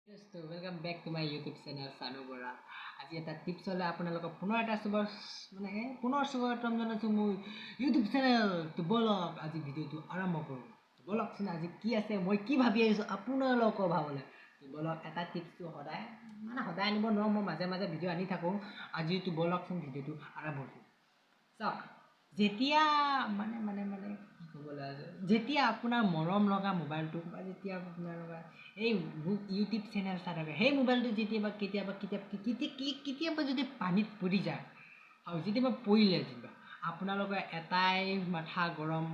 Yes, so welcome back to my YouTube channel Sanu Bora. আজি এটা tips হ'লে আপোনালোকক পুনৰ এটা পুনৰ স্বাগতম জনাইছোঁ মোৰ ইউটিউব চেনেল। তো বলক আজি ভিডিঅ'টো আৰম্ভ কৰোঁ। বলকচোন আজি কি আছে মই কি ভাবি আহিছোঁ আপোনালোকৰ ভাবলে। তো বলক এটা টিপছটো সদায় আনিব নোৱাৰোঁ, মই মাজে মাজে ভিডিঅ' আনি থাকোঁ। আজিতো বলকচোন ভিডিঅ'টো আৰম্ভ কৰোঁ। চাওক, যেতিয়া কি ক'বলৈ আছে, যেতিয়া আপোনাৰ মৰম লগা মোবাইলটো বা যেতিয়া আপোনাৰ লগা এই ইউটিউব চেনেল চাই থাকে, সেই মোবাইলটো কেতিয়াবা যদি পানীত পৰি যায় আৰু যেতিয়া পৰিলে আপোনালোকৰ এটাই মাথা গৰম,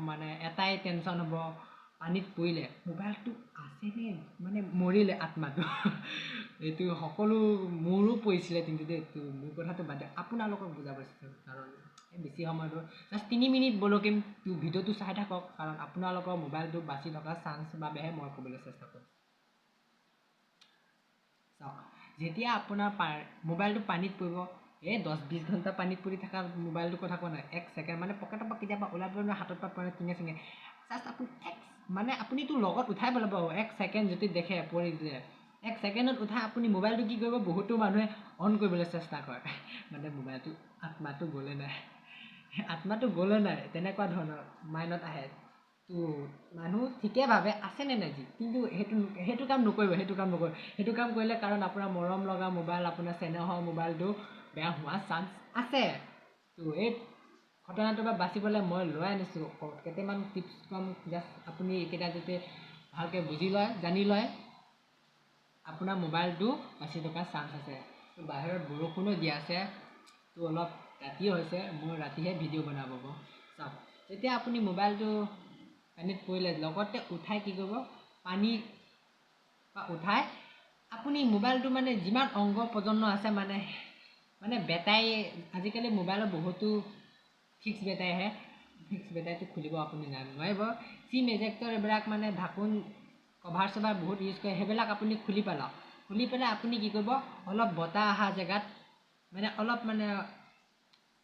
এটাই টেনশ্যন হ'ব, পানীত পৰিলে মোবাইলটো আছেনে মৰিলে আত্মাটো। এইটো সকলো মোৰো পৰিছিলে, কিন্তু এইটো মোৰ কথাটো বাদ দিয়ক, আপোনালোকক বুজাব চেষ্টা কৰোঁ। কাৰণ বেছি সময় জাষ্ট 3 মিনিট বলকিম ভিডিঅ'টো চাই থাকক, কাৰণ আপোনালোকৰ মোবাইলটো বাচি থকা চান্স বাবেহে মই ক'বলৈ চেষ্টা কৰোঁ। চাওক, যেতিয়া আপোনাৰ মোবাইলটো পানীত পৰিব, এই 10-20 ঘণ্টা পানীত পৰি থকা মোবাইলটোৰ কথা কোৱা নাই, 1 ছেকেণ্ড পকেটৰ পৰা কেতিয়াবা ওলাই পৰিব, হাতত পৰা পৰে টিঙে চিঙে, জাষ্ট আপুনি আপুনিতো লগত উঠাই পেলাব। 1 ছেকেণ্ড যদি দেখে পৰি দিলে, 1 ছেকেণ্ডত উঠাই আপুনি মোবাইলটো কি কৰিব, বহুতো মানুহে অন কৰিবলৈ চেষ্টা কৰে। মোবাইলটো আত্মাটো গ'লে নাই তেনেকুৱা ধৰণৰ মাইণ্ডত আহে। তো মানুহ ঠিকে ভাবে আছেনে নাই যি, কিন্তু সেইটো কাম নকৰিব। সেইটো কাম কৰিলে, কাৰণ আপোনাৰ মৰম লগা মোবাইল, আপোনাৰ চেনেহৰ মোবাইলটো বেয়া হোৱাৰ চান্স আছে। তো এই ঘটনাটোৰ পৰা বাচিবলৈ মই লৈ আনিছোঁ কেইটামান টিপছ কম। জাষ্ট আপুনি এইকেইটা যদি ভালকৈ বুজি লয়, জানি লয়, আপোনাৰ মোবাইলটো বাচি থকাৰ চান্স আছে। তো বাহিৰত বৰষুণো দি আছে, তো অলপ ৰাতি হৈছে, মই ৰাতিহে ভিডিঅ' বনাব। চাওক, যেতিয়া আপুনি মোবাইলটো পানীত পৰিলে লগতে উঠাই কি কৰিব, পানী বা উঠাই আপুনি মোবাইলটো যিমান অংগ প্ৰজন্ম আছে বেটাৰী, আজিকালি মোবাইলত বহুতো ফিক্স বেটাৰী আহে, ফিক্স বেটাৰীটো খুলিব আপুনি নোৱাৰিব। চিম এজেক্টৰ এইবিলাক ঢাকোন কভাৰ চভাৰ বহুত ইউজ কৰে, সেইবিলাক আপুনি খুলি পেলাই আপুনি কি কৰিব, অলপ বতাহ অহা জেগাত অলপ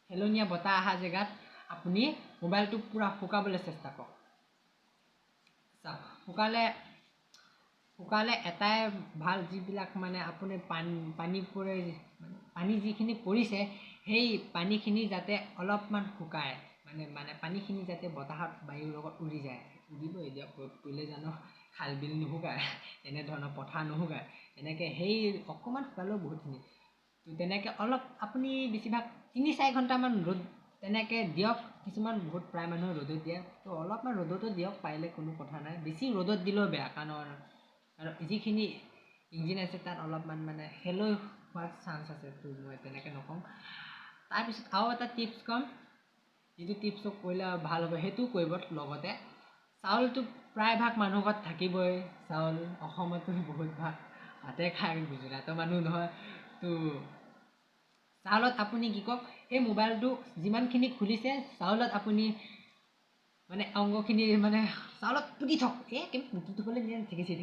হেলনীয়া বতাহ অহা জেগাত আপুনি মোবাইলটো পূৰা শুকাবলৈ চেষ্টা কৰক। চাওক, শুকালে এটাই ভাল, যিবিলাক আপুনি পানী পৰে, পানী যিখিনি পৰিছে সেই পানীখিনি যাতে অলপমান শুকায়, পানীখিনি যাতে বতাহত বায়ুৰ লগত উৰি যায়। উৰিবই দিয়ক, ৰ'দ পৰিলে জানো খাল বিল নুশুকায়, এনেধৰণৰ পথাৰ নুশুকায়, এনেকৈ সেই অকণমান শুকালেও বহুতখিনি। তো তেনেকৈ অলপ আপুনি বেছিভাগ 3-4 ঘণ্টামান ৰ'দ তেনেকৈ দিয়ক। কিছুমান প্ৰায় মানুহে ৰ'দত দিয়ে, তো অলপমান ৰ'দতো দিয়ক পাৰিলে, কোনো কথা নাই। বেছি ৰ'দত দিলেও বেয়া, কাৰণ যিখিনি ইঞ্জিন আছে তাত অলপমান শেলৈ হোৱাৰ চান্স আছে। তো মই তেনেকৈ নকওঁ। তাৰপিছত আৰু এটা টিপছ ক'ম, যিটো টিপছক কৰিলে ভাল হ'ব, সেইটো কৰিব। লগতে চাউলটো প্ৰায়ভাগ মানুহৰ ঘৰত থাকিবই। চাউল অসমতো বহুত ভাগ ভাতে খায়, গুজৰাটৰ মানুহ নহয়। তো চাউলত আপুনি কি কওক, সেই মোবাইলটো যিমানখিনি খুলিছে চাউলত আপুনি অংগখিনি চাউলত পুতি থওক। পুতি থ'বলৈ ঠিকেছে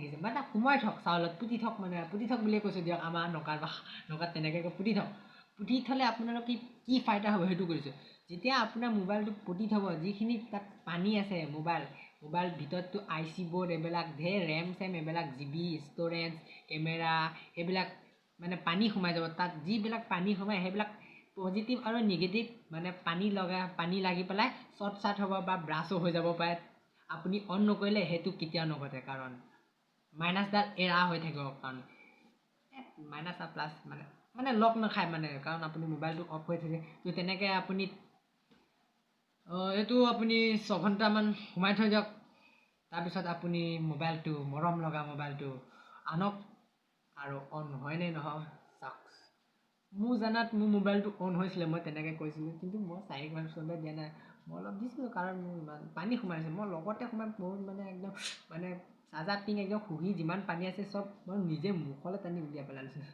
সোমাই থওক, চাউলত পুতি থওক, পুতি থওক বুলিয়ে কৈছোঁ দিয়ক, আমাৰ নকাত তেনেকৈ পুতি থওক। পুতি থ'লে আপোনালোকৰ কি ফাইদা হ'ব সেইটো কৰিছোঁ। যেতিয়া আপোনাৰ মোবাইলটো পুতি থ'ব, যিখিনি তাত পানী আছে, মোবাইল ভিতৰততো IC বৰ্ড, এইবিলাক ঢেৰ ৰেম চেম, এইবিলাক GB ষ্ট'ৰেজ, কেমেৰা, এইবিলাক পানী সোমাই যাব। তাত যিবিলাক পানী সোমায় সেইবিলাক পজিটিভ আৰু নিগেটিভ পানী লাগি পেলাই শ্বৰ্ট হ'ব বা ব্ৰাছো হৈ যাব পাৰে। আপুনি অন নকৰিলে সেইটো কেতিয়াও নঘটে, কাৰণ মাইনাছডাল এৰা হৈ থাকিব, কাৰণ মাইনাছ আৰু প্লাছ লক নাখায়, কাৰণ আপুনি মোবাইলটো অফ হৈ থাকে। তো তেনেকৈ আপুনি এইটো আপুনি 6 ঘণ্টামান সোমাই থৈ দিয়ক। তাৰপিছত আপুনি মোবাইলটো, মৰম লগা মোবাইলটো আনক, আৰু অন হয়নে নহয় চাওক। মোৰ জানাত মোৰ মোবাইলটো অন হৈছিলে, মই তেনেকৈ কৈছিলোঁ, কিন্তু মই 4 ঘণ্টা দিয়া নাই, মই অলপ দিছিলোঁ, কাৰণ মোৰ ইমান পানী সোমাইছে। মই লগতে সোমাই বহুত একদম চাৰ্জাৰ পিং একদম শুহি যিমান পানী আছে চব মই নিজে মুখলৈ টানি উলিয়াই পেলাইছোঁ।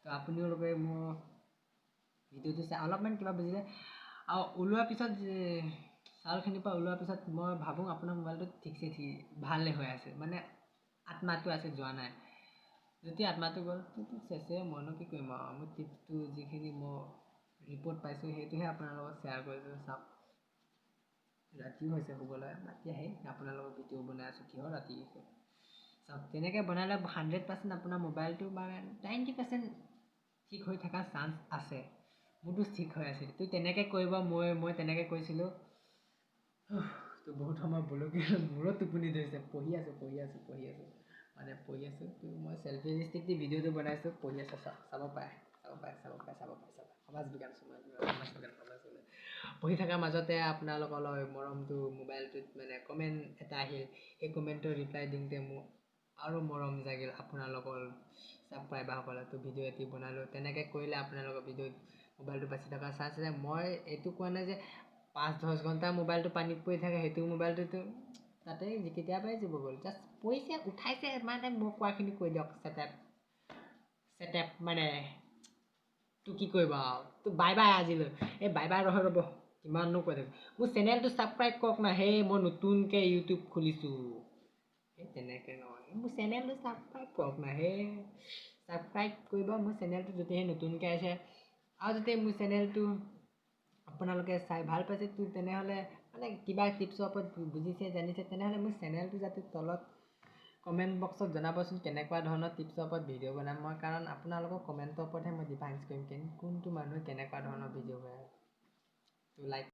তো আপোনালোকে মোৰ ভিডিঅ'টো চাই অলপমান কিবা বুজিলে। আৰু ওলোৱাৰ পিছত চাউলখিনিৰ পৰা ওলোৱাৰ পিছত মই ভাবোঁ আপোনাৰ মোবাইলটো ঠিকছে ভালে হৈ আছে, আত্মাটো আছে, যোৱা নাই। যদি আত্মাটো গ'ল কিন্তু চেছে, মইনো কি কৰিম আৰু। মোৰ টিপছটো যিখিনি মই ৰিপৰ্ট পাইছোঁ সেইটোহে আপোনাৰ লগত শ্বেয়াৰ কৰিছোঁ। চাওক, ৰাতিও হৈছে শুবলৈ, বাকী আহি আপোনালোকৰ ভিডিঅ' বনাই আছোঁ, কিহৰ ৰাতি হৈছে। চাওক তেনেকৈ বনালে 100% আপোনাৰ মোবাইলটো মানে 90% ঠিক হৈ থকা চান্স আছে। মোৰতো ঠিক হৈ আছিল। তো তেনেকৈ কৰিব, মই তেনেকৈ কৈছিলোঁ। তো বহুত সময় বলকি মোৰো টোপনি ধৰিছে, পঢ়ি আছোঁ মানে পঢ়ি আছোঁ। তো মই চেল্ফি ষ্টিক দি ভিডিঅ'টো বনাইছোঁ, পঢ়ি আছোঁ। চাব পাৰে সমাজ বিজ্ঞান পঢ়ি থকাৰ মাজতে আপোনালোকৰ মৰমটো মোবাইলটোত মানে কমেণ্ট এটা আহিল। সেই কমেণ্টৰ ৰিপ্লাই দিওঁতে মোৰ আৰু মৰম জাগিল আপোনালোকৰ ছাবস্ক্ৰাইবাৰসকলে। তো ভিডিঅ' এটি বনালোঁ। তেনেকৈ কৰিলে আপোনালোকৰ ভিডিঅ'ত মোবাইলটো বাচি থকাৰ চান্স আছে। মই এইটো কোৱা নাই যে 5-10 ঘণ্টা মোবাইলটো পানীত পৰি থাকে, সেইটো মোবাইলটোতো তাতে কেতিয়াবাই যাব গ'ল। জাষ্ট পৰিছে, উঠাইছে, মানে মই কোৱাখিনি কৈ দিয়ক। ছেটেপ মানে তো কি কৰিব আৰু। তো বাই বাই আজিলৈ। বাই বাই ৰ'ব কিমাননো কৈ থাকিম। মোৰ চেনেলটো ছাবস্ক্ৰাইব কৰক না। মই নতুনকৈ ইউটিউব খুলিছোঁ। তেনেকৈ নহয়, মোৰ চেনেলটো ছাবস্ক্ৰাইব কৰক না। ছাবস্ক্ৰাইব কৰিব মোৰ চেনেলটো, যদিহে নতুনকৈ আছে। আৰু যদি মোৰ চেনেলটো আপোনালোকে চাই ভাল পাইছে, তো তেনেহ'লে মানে কিবা টিপছৰ ওপৰত বুজিছে, জানিছে, তেনেহ'লে মোৰ চেনেলটো যাতে তলত কমেণ্ট বক্সত জনাবচোন কেনেকুৱা ধৰণৰ টিপছৰ ওপৰত ভিডিঅ' বনাম মই। কাৰণ আপোনালোকৰ কমেণ্টৰ ওপৰতহে মই ডিফাইন্স কৰিম কোনটো মানুহে কেনেকুৱা ধৰণৰ ভিডিঅ' বনায়। তো লাইক